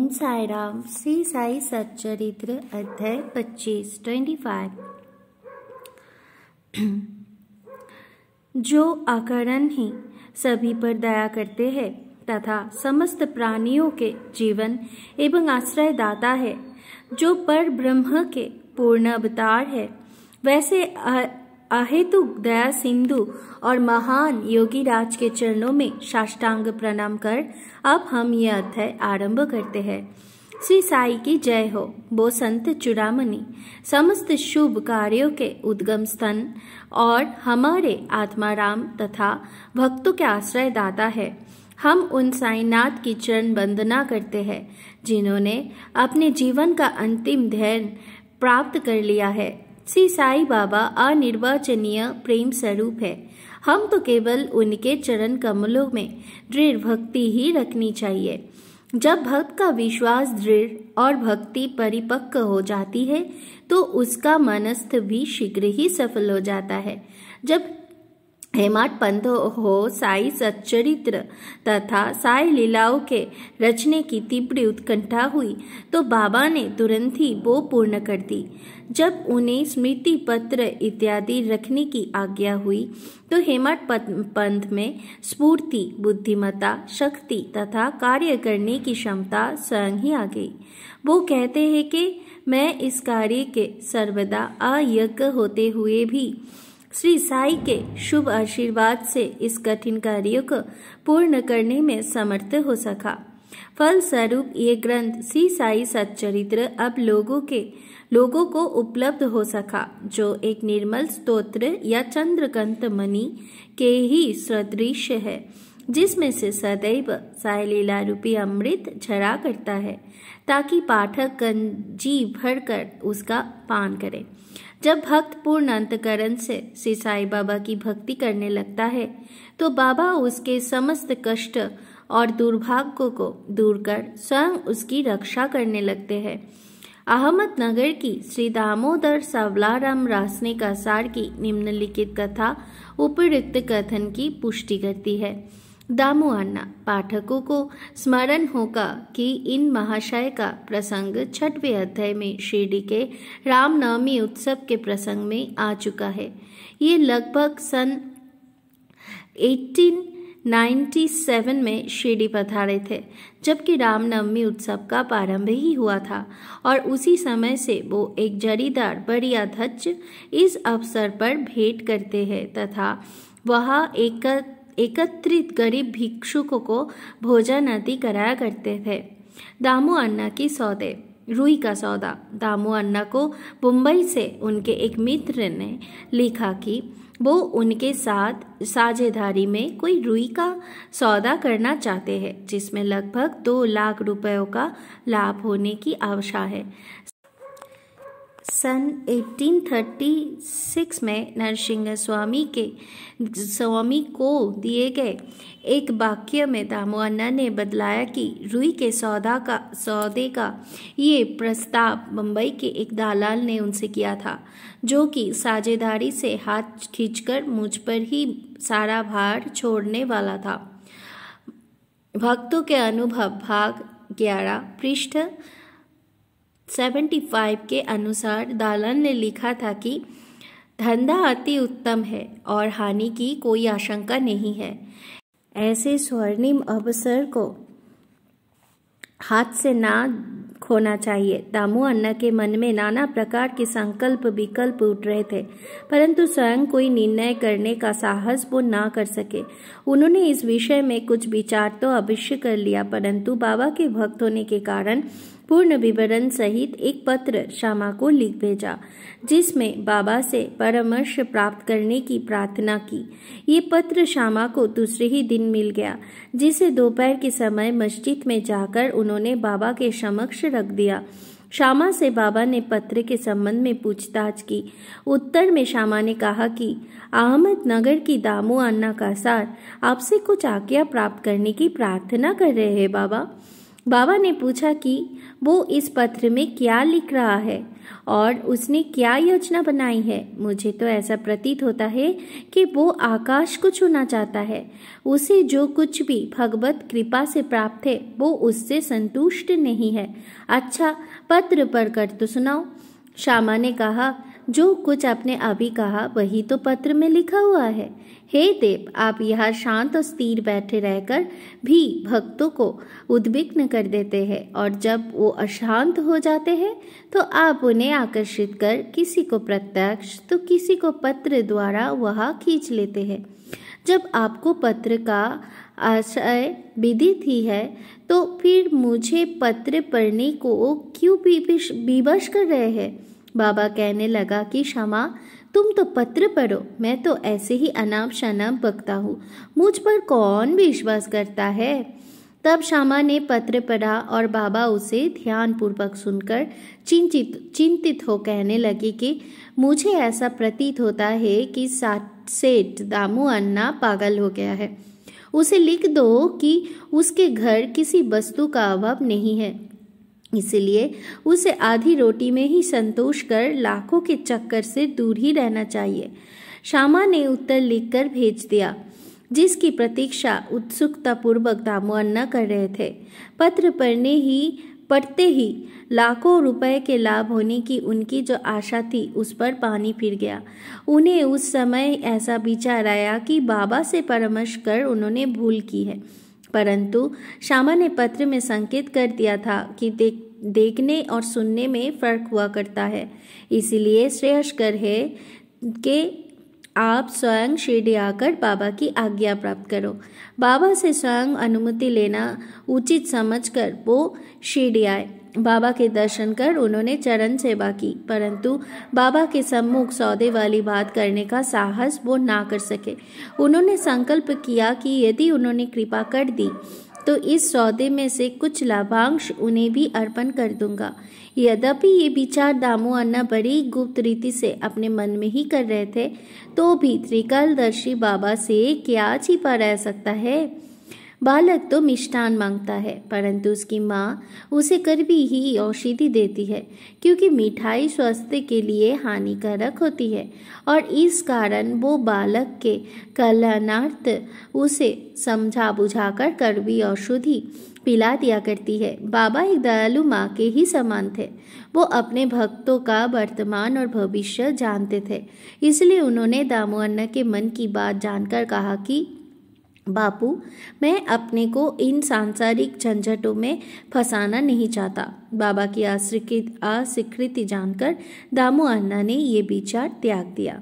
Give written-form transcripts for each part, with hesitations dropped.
साई राम। श्री साई सच्चरित्र अध्याय 25 जो अकारण ही सभी पर दया करते हैं तथा समस्त प्राणियों के जीवन एवं आश्रय दाता है, जो पर ब्रह्म के पूर्ण अवतार है, वैसे अहेतुक दया सिंधु और महान योगी राज के चरणों में साष्टांग प्रणाम कर अब हम यह अध्याय आरंभ करते हैं। श्री साई की जय हो। वो संत चूड़ामणि समस्त शुभ कार्यों के उद्गम स्थान और हमारे आत्माराम तथा भक्तों के आश्रय दाता है। हम उन साईनाथ की चरण वंदना करते हैं जिन्होंने अपने जीवन का अंतिम ध्यान प्राप्त कर लिया है। श्री साई बाबा अनिर्वचनीय प्रेम स्वरूप है। हम तो केवल उनके चरण कमलों में दृढ़ भक्ति ही रखनी चाहिए। जब भक्त का विश्वास दृढ़ और भक्ति परिपक्व हो जाती है तो उसका मनस्थ भी शीघ्र ही सफल हो जाता है। जब हेमाड पंथ हो साई सच्चरित्र तथा साई लीलाओं के रचने की तीव्र उत्कंठा हुई तो बाबा ने तुरंत ही वो पूर्ण कर दी। जब उन्हें स्मृति पत्र इत्यादि रखने की आज्ञा हुई तो हेमाड पंथ में स्फूर्ति, बुद्धिमत्ता, शक्ति तथा कार्य करने की क्षमता स्वयं ही आ गई। वो कहते हैं कि मैं इस कार्य के सर्वदा अयोग्य होते हुए भी श्री साई के शुभ आशीर्वाद से इस कठिन कार्य को पूर्ण करने में समर्थ हो सका। फलस्वरूप ये ग्रंथ श्री साई सच्चरित्र अब लोगों को उपलब्ध हो सका, जो एक निर्मल स्तोत्र या चंद्रकांत मणि के ही सदृश है, जिसमें से सदैव साई लीला रूपी अमृत झरा करता है, ताकि पाठक जी भरकर उसका पान करे। जब भक्त पूर्ण अंतकरण से श्री साई बाबा की भक्ति करने लगता है तो बाबा उसके समस्त कष्ट और दुर्भाग्यों को दूर कर स्वयं उसकी रक्षा करने लगते हैं। अहमदनगर की श्री दामोदर सावलाराम रासने का सार की निम्नलिखित कथा उपयुक्त कथन की पुष्टि करती है। दामू अन्ना पाठकों को स्मरण होगा कि इन महाशय का प्रसंग 6वें अध्याय में शिरडी के रामनवमी उत्सव के प्रसंग में आ चुका है। ये लगभग सन 1897 में शिरडी पधारे थे, जबकि रामनवमी उत्सव का प्रारंभ ही हुआ था और उसी समय से वो एक जरीदार बढ़िया ध्वज इस अवसर पर भेंट करते हैं तथा वह एकत्रित गरीब भिक्षुकों को भोजन आदि कराया करते थे। दामू अन्ना की सौदे रुई का सौदा। दामू अन्ना को मुंबई से उनके एक मित्र ने लिखा कि वो उनके साथ साझेदारी में कोई रुई का सौदा करना चाहते हैं, जिसमें लगभग 2 लाख रुपयों का लाभ होने की आशा है। सन 1836 में नरसिंह स्वामी को दिए गए एक वाक्य में दामू अन्ना ने बतलाया कि रुई के सौदे का ये प्रस्ताव मुंबई के एक दलाल ने उनसे किया था, जो कि साझेदारी से हाथ खींचकर मुझ पर ही सारा भार छोड़ने वाला था। भक्तों के अनुभव भाग 11 पृष्ठ 75 के अनुसार दलाल ने लिखा था कि धंधा अति उत्तम है और हानि की कोई आशंका नहीं है। ऐसे स्वर्णिम अवसर को हाथ से ना खोना चाहिए। दामू अन्ना के मन में नाना प्रकार के संकल्प विकल्प उठ रहे थे, परंतु स्वयं कोई निर्णय करने का साहस वो ना कर सके। उन्होंने इस विषय में कुछ विचार तो अवश्य कर लिया, परंतु बाबा के भक्त होने के कारण पूर्ण विवरण सहित एक पत्र श्यामा को लिख भेजा, जिसमें बाबा से परामर्श प्राप्त करने की प्रार्थना की। ये पत्र श्यामा को दूसरे ही दिन मिल गया, जिसे दोपहर के समय मस्जिद में जाकर उन्होंने बाबा के समक्ष रख दिया। श्यामा से बाबा ने पत्र के संबंध में पूछताछ की। उत्तर में श्यामा ने कहा कि अहमदनगर की दामू अन्ना का सार आपसे कुछ आज्ञा प्राप्त करने की प्रार्थना कर रहे हैं बाबा। बाबा ने पूछा कि वो इस पत्र में क्या लिख रहा है और उसने क्या योजना बनाई है। मुझे तो ऐसा प्रतीत होता है कि वो आकाश को छूना चाहता है। उसे जो कुछ भी भगवत कृपा से प्राप्त है वो उससे संतुष्ट नहीं है। अच्छा, पत्र पढ़कर तो सुनाओ। श्यामा ने कहा, जो कुछ आपने अभी कहा वही तो पत्र में लिखा हुआ है। हे देव, आप यहाँ शांत और स्थिर बैठे रहकर भी भक्तों को उद्विग्न कर देते हैं और जब वो अशांत हो जाते हैं तो आप उन्हें आकर्षित कर किसी को प्रत्यक्ष तो किसी को पत्र द्वारा वहाँ खींच लेते हैं। जब आपको पत्र का आशय विदित ही है तो फिर मुझे पत्र पढ़ने को क्यों विवश कर रहे हैं। बाबा कहने लगा कि श्यामा, तुम तो पत्र पढ़ो, मैं तो ऐसे ही अनाप शनाप बकता हूँ, मुझ पर कौन विश्वास करता है। तब श्यामा ने पत्र पढ़ा और बाबा उसे ध्यानपूर्वक सुनकर चिंतित हो कहने लगे कि मुझे ऐसा प्रतीत होता है कि सेठ दामू अन्ना पागल हो गया है। उसे लिख दो कि उसके घर किसी वस्तु का अभाव नहीं है, इसलिए उसे आधी रोटी में ही संतोष कर लाखों के चक्कर से दूर ही रहना चाहिए। श्यामा ने उत्तर लिखकर भेज दिया, जिसकी प्रतीक्षा उत्सुकता पूर्वक दामू अन्ना कर रहे थे। पत्र पढ़ते ही लाखों रुपए के लाभ होने की उनकी जो आशा थी उस पर पानी फिर गया। उन्हें उस समय ऐसा विचार आया कि बाबा से परामर्श कर उन्होंने भूल की है, परंतु श्यामा ने पत्र में संकेत कर दिया था कि देखने और सुनने में फर्क हुआ करता है, इसलिए श्रेयस्कर है कि आप स्वयं शिरडी आकर बाबा की आज्ञा प्राप्त करो। बाबा से स्वयं अनुमति लेना उचित समझकर वो शिरडी आए। बाबा के दर्शन कर उन्होंने चरण सेवा की, परंतु बाबा के सम्मुख सौदे वाली बात करने का साहस वो ना कर सके। उन्होंने संकल्प किया कि यदि उन्होंने कृपा कर दी तो इस सौदे में से कुछ लाभांश उन्हें भी अर्पण कर दूंगा। यद्यपि ये विचार दामू अन्ना बड़ी गुप्त रीति से अपने मन में ही कर रहे थे, तो भी त्रिकालदर्शी बाबा से क्या छिपा रह सकता है। बालक तो मिष्ठान मांगता है, परंतु उसकी माँ उसे कड़वी ही औषधि देती है, क्योंकि मिठाई स्वास्थ्य के लिए हानिकारक होती है और इस कारण वो बालक के कल्याणार्थ उसे समझा बुझाकर कड़वी औषधि पिला दिया करती है। बाबा एक दयालु माँ के ही समान थे। वो अपने भक्तों का वर्तमान और भविष्य जानते थे, इसलिए उन्होंने दामू अन्ना के मन की बात जानकर कहा कि बापू, मैं अपने को इन सांसारिक झंझटों में फंसाना नहीं चाहता। बाबा की अस्वीकृति जानकर दामू अन्ना ने ये विचार त्याग दिया।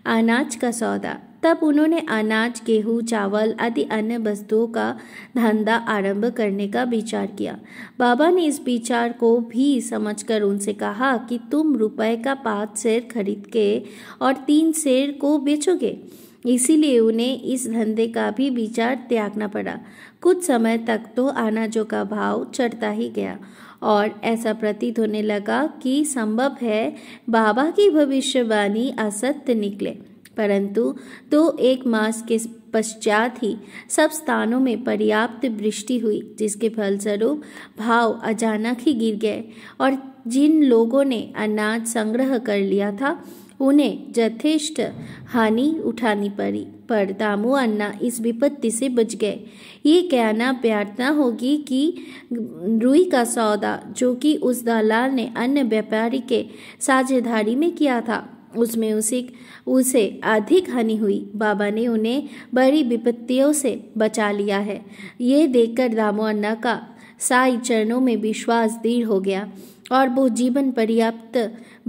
अनाज का सौदा। तब उन्होंने अनाज, गेहूं, चावल आदि अन्य वस्तुओं का धंधा आरंभ करने का विचार किया। बाबा ने इस विचार को भी समझकर उनसे कहा कि तुम रुपए का 5 सेर खरीद के और 3 सेर को बेचोगे। इसीलिए उन्हें इस धंधे का भी विचार त्यागना पड़ा। कुछ समय तक तो अनाजों का भाव चढ़ता ही गया और ऐसा प्रतीत होने लगा कि संभव है बाबा की भविष्यवाणी असत्य निकले, परंतु 2-1 मास के पश्चात ही सब स्थानों में पर्याप्त वृष्टि हुई, जिसके फलस्वरूप भाव अचानक ही गिर गए और जिन लोगों ने अनाज संग्रह कर लिया था उन्हें यथेष्ट हानि उठानी पड़ी, पर दामू अन्ना इस विपत्ति से बच गए। ये कहना व्यर्थ न होगी कि रुई का सौदा जो कि उस दलाल ने अन्य व्यापारी के साझेदारी में किया था, उसमें उसे अधिक हानि हुई। बाबा ने उन्हें बड़ी विपत्तियों से बचा लिया है। ये देखकर दामू अन्ना का साई चरणों में विश्वास दृढ़ हो गया और वो जीवन पर्याप्त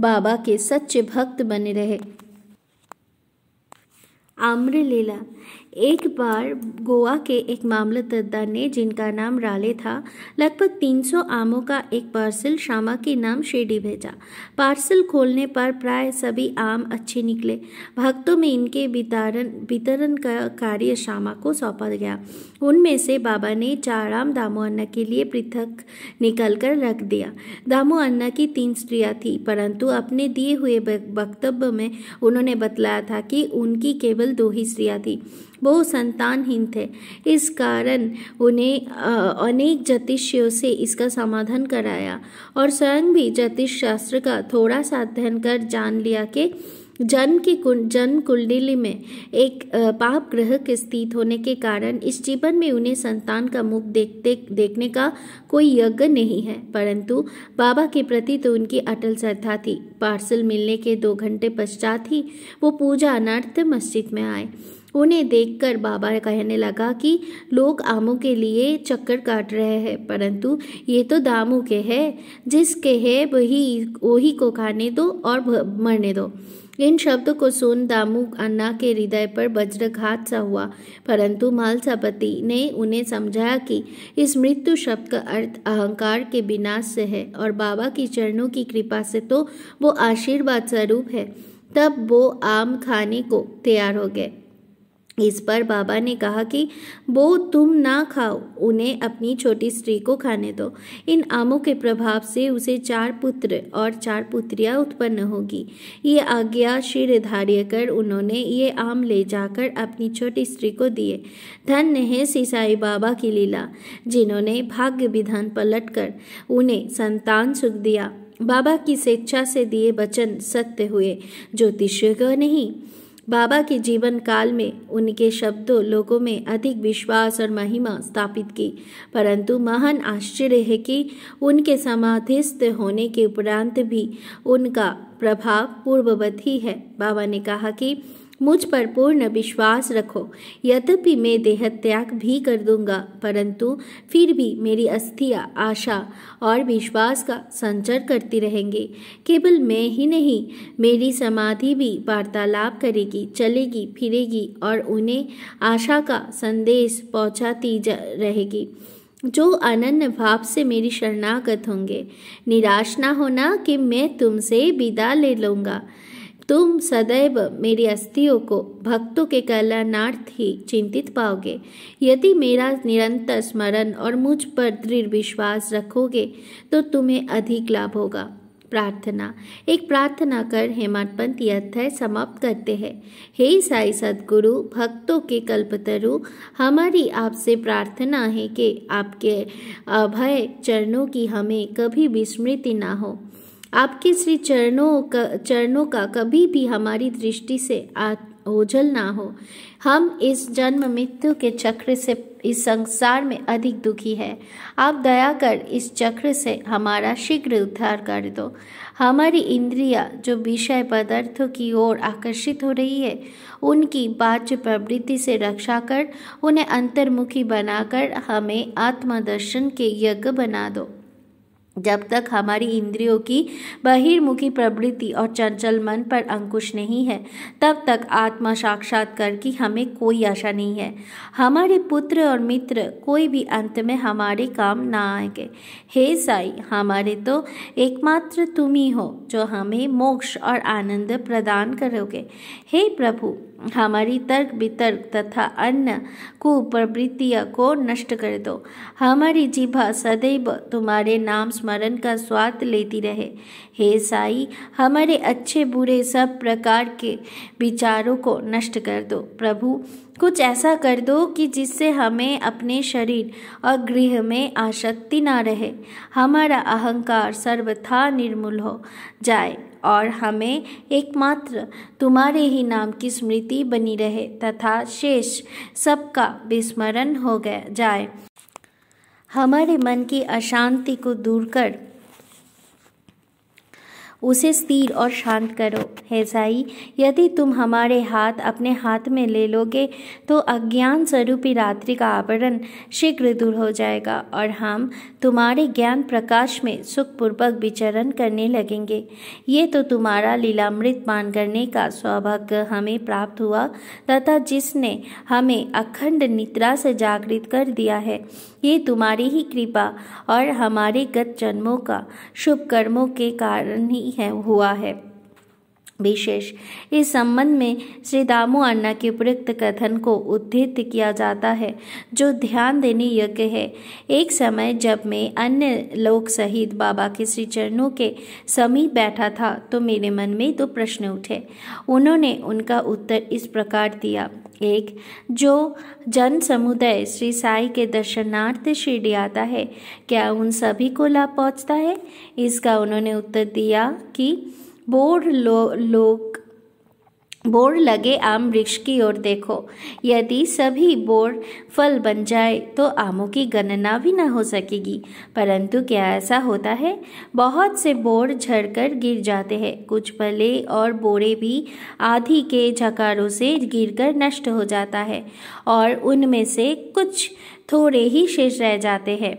बाबा के सच्चे भक्त बने रहे। आम्रलीला। एक बार गोवा के एक मामलतदार ने, जिनका नाम राले था, लगभग 300 आमों का एक पार्सल श्यामा के नाम शिरडी भेजा। पार्सल खोलने पर प्राय सभी आम अच्छे निकले। भक्तों में इनके वितरण का कार्य श्यामा को सौंपा गया। उनमें से बाबा ने 4 आम दामू अन्ना के लिए पृथक निकाल कर रख दिया। दामू अन्ना की 3 स्त्रियां थी, परंतु अपने दिए हुए वक्तव्य में उन्होंने बतलाया था कि उनकी केवल 2 ही स्त्रियां थी। वो संतानहीन थे। इस कारण उन्हें अनेक ज्योतिषियों से इसका समाधान कराया और स्वयं भी ज्योतिष शास्त्र का थोड़ा सा अध्ययन कर जान लिया कि जन्म कुंडली में एक पाप ग्रह के स्थित होने के कारण इस जीवन में उन्हें संतान का मुख देखने का कोई यज्ञ नहीं है। परंतु बाबा के प्रति तो उनकी अटल श्रद्धा थी। पार्सल मिलने के 2 घंटे पश्चात ही वो पूजा अनर्थ मस्जिद में आए। उन्हें देखकर बाबा कहने लगा कि लोग आमों के लिए चक्कर काट रहे हैं, परंतु ये तो दामू के हैं, जिसके है वही को खाने दो और मरने दो। इन शब्दों को सुन दामू अन्ना के हृदय पर वज्रघात सा हुआ, परंतु मालसापति ने उन्हें समझाया कि इस मृत्यु शब्द का अर्थ अहंकार के विनाश से है और बाबा की चरणों की कृपा से तो वो आशीर्वाद स्वरूप है। तब वो आम खाने को तैयार हो गए। इस पर बाबा ने कहा कि वो तुम ना खाओ, उन्हें अपनी छोटी स्त्री को खाने दो। इन आमों के प्रभाव से उसे 4 पुत्र और 4 पुत्रियां उत्पन्न होगी। ये आज्ञा शिर धार्य कर उन्होंने ये आम ले जाकर अपनी छोटी स्त्री को दिए। धन्य है श्री साईं बाबा की लीला, जिन्होंने भाग्य विधान पलट कर उन्हें संतान सुख दिया। बाबा की स्वेच्छा से दिए वचन सत्य हुए, ज्योतिषियों को नहीं। बाबा के जीवन काल में उनके शब्दों लोगों में अधिक विश्वास और महिमा स्थापित की, परंतु महान आश्चर्य है कि उनके समाधिस्थ होने के उपरांत भी उनका प्रभाव पूर्ववत ही है। बाबा ने कहा कि मुझ पर पूर्ण विश्वास रखो, यद्यपि मैं देह त्याग भी कर दूंगा, परंतु फिर भी मेरी अस्थियां आशा और विश्वास का संचार करती रहेंगी। केवल मैं ही नहीं, मेरी समाधि भी वार्तालाप करेगी, चलेगी फिरेगी और उन्हें आशा का संदेश पहुंचाती रहेगी। जो अनन्य भाव से मेरी शरणागत होंगे, निराश ना होना कि मैं तुमसे विदा ले लूँगा। तुम सदैव मेरी अस्थियों को भक्तों के कल्याणार्थ ही चिंतित पाओगे। यदि मेरा निरंतर स्मरण और मुझ पर दृढ़ विश्वास रखोगे तो तुम्हें अधिक लाभ होगा। प्रार्थना। एक प्रार्थना कर हेमंत पंत यह अध्याय समाप्त करते हैं। हे साईं सद्गुरु, भक्तों के कल्पतरु, हमारी आपसे प्रार्थना है कि आपके अभय चरणों की हमें कभी विस्मृति ना हो। आपके श्री चरणों का कभी भी हमारी दृष्टि से ओझल ना हो। हम इस जन्म मृत्यु के चक्र से इस संसार में अधिक दुखी है। आप दया कर इस चक्र से हमारा शीघ्र उद्धार कर दो। हमारी इंद्रियां जो विषय पदार्थों की ओर आकर्षित हो रही है, उनकी बाह्य प्रवृत्ति से रक्षा कर उन्हें अंतर्मुखी बनाकर हमें आत्मदर्शन के यज्ञ बना दो। जब तक हमारी इंद्रियों की बहिर्मुखी प्रवृत्ति और चंचल मन पर अंकुश नहीं है, तब तक आत्मा साक्षात्कार की हमें कोई आशा नहीं है। हमारे पुत्र और मित्र कोई भी अंत में हमारे काम ना आएंगे। हे साईं, हमारे तो एकमात्र तुम ही हो जो हमें मोक्ष और आनंद प्रदान करोगे। हे प्रभु, हमारी तर्क वितर्क तथा अन्य कुप्रवृत्तियों को नष्ट कर दो। हमारी जिह्वा सदैव तुम्हारे नाम स्मरण का स्वाद लेती रहे। हे साईं, हमारे अच्छे बुरे सब प्रकार के विचारों को नष्ट कर दो। प्रभु, कुछ ऐसा कर दो कि जिससे हमें अपने शरीर और गृह में आसक्ति ना रहे। हमारा अहंकार सर्वथा निर्मूल हो जाए और हमें एकमात्र तुम्हारे ही नाम की स्मृति बनी रहे तथा शेष सबका विस्मरण हो जाए। हमारे मन की अशांति को दूर कर उसे स्थिर और शांत करो। हे साईं, यदि तुम हमारे हाथ अपने हाथ में ले लोगे तो अज्ञान स्वरूपी रात्रि का आवरण शीघ्र दूर हो जाएगा और हम तुम्हारे ज्ञान प्रकाश में सुखपूर्वक विचरण करने लगेंगे। ये तो तुम्हारा लीलामृत पान करने का सौभाग्य हमें प्राप्त हुआ तथा जिसने हमें अखंड निद्रा से जागृत कर दिया है। ये तुम्हारी ही कृपा और हमारे गत जन्मों का शुभ कर्मों के कारण ही हुआ है। विशेष इस संबंध में श्री दामू अन्ना के उपयुक्त कथन को उद्धृत किया जाता है, जो ध्यान देने योग्य है। एक समय जब मैं अन्य लोग सहित बाबा के श्री चरणों के समीप बैठा था तो मेरे मन में 2 प्रश्न उठे। उन्होंने उनका उत्तर इस प्रकार दिया। एक जो जन समुदाय श्री साई के दर्शनार्थ शिरडी आता है, क्या उन सभी को लाभ पहुंचता है? इसका उन्होंने उत्तर दिया कि बोर लगे आम वृक्ष की ओर देखो। यदि सभी बोर फल बन जाए तो आमों की गणना भी न हो सकेगी। परंतु क्या ऐसा होता है? बहुत से बोर झड़कर गिर जाते हैं। कुछ फले और बोरे भी आंधी के झकारों से गिरकर नष्ट हो जाता है और उनमें से कुछ थोड़े ही शेष रह जाते हैं।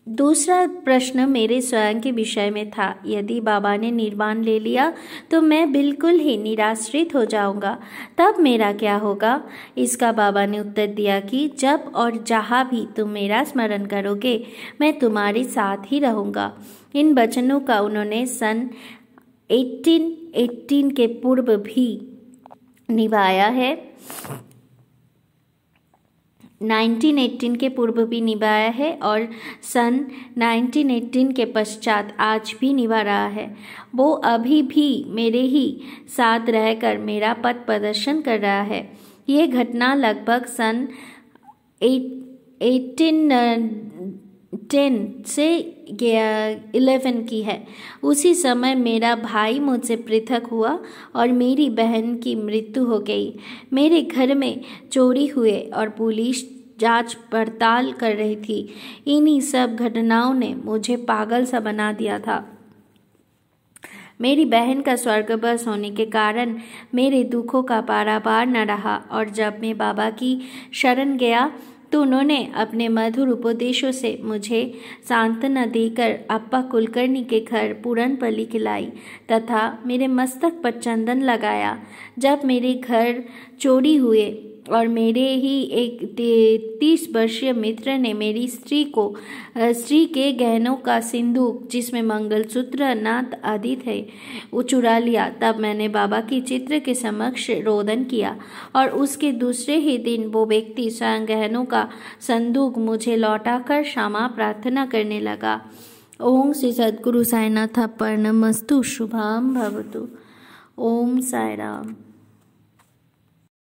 दूसरा प्रश्न मेरे स्वयं के विषय में था। यदि बाबा ने निर्वाण ले लिया तो मैं बिल्कुल ही निराश्रित हो जाऊंगा, तब मेरा क्या होगा? इसका बाबा ने उत्तर दिया कि जब और जहाँ भी तुम मेरा स्मरण करोगे मैं तुम्हारे साथ ही रहूंगा। इन वचनों का उन्होंने सन 1818 के पूर्व भी निभाया है 1918 के पूर्व भी निभाया है और सन 1918 के पश्चात आज भी निभा रहा है। वो अभी भी मेरे ही साथ रहकर मेरा पथ प्रदर्शन कर रहा है। ये घटना लगभग सन 1810 से 11 की है। उसी समय मेरा भाई मुझसे पृथक हुआ और मेरी बहन की मृत्यु हो गई। मेरे घर में चोरी हुए और पुलिस जांच पड़ताल कर रही थी। इन्हीं सब घटनाओं ने मुझे पागल सा बना दिया था। मेरी बहन का स्वर्गवास होने के कारण मेरे दुखों का पारावार न रहा और जब मैं बाबा की शरण गया तो उन्होंने अपने मधुर उपदेशों से मुझे सांत्वना देकर अप्पा कुलकर्णी के घर पूरनपल्ली खिलाई तथा मेरे मस्तक पर चंदन लगाया। जब मेरे घर चोरी हुए और मेरे ही एक 30 वर्षीय मित्र ने मेरी स्त्री के गहनों का सिंदूक जिसमें मंगलसूत्र नाथ आदि थे वो चुरा लिया, तब मैंने बाबा की चित्र के समक्ष रोदन किया और उसके दूसरे ही दिन वो व्यक्ति स्वयं गहनों का संदूक मुझे लौटाकर क्षमा प्रार्थना करने लगा। ओम श्री सद्गुरु साईनाथ अर्पणमस्तु। शुभम भवतु। ओम साई राम।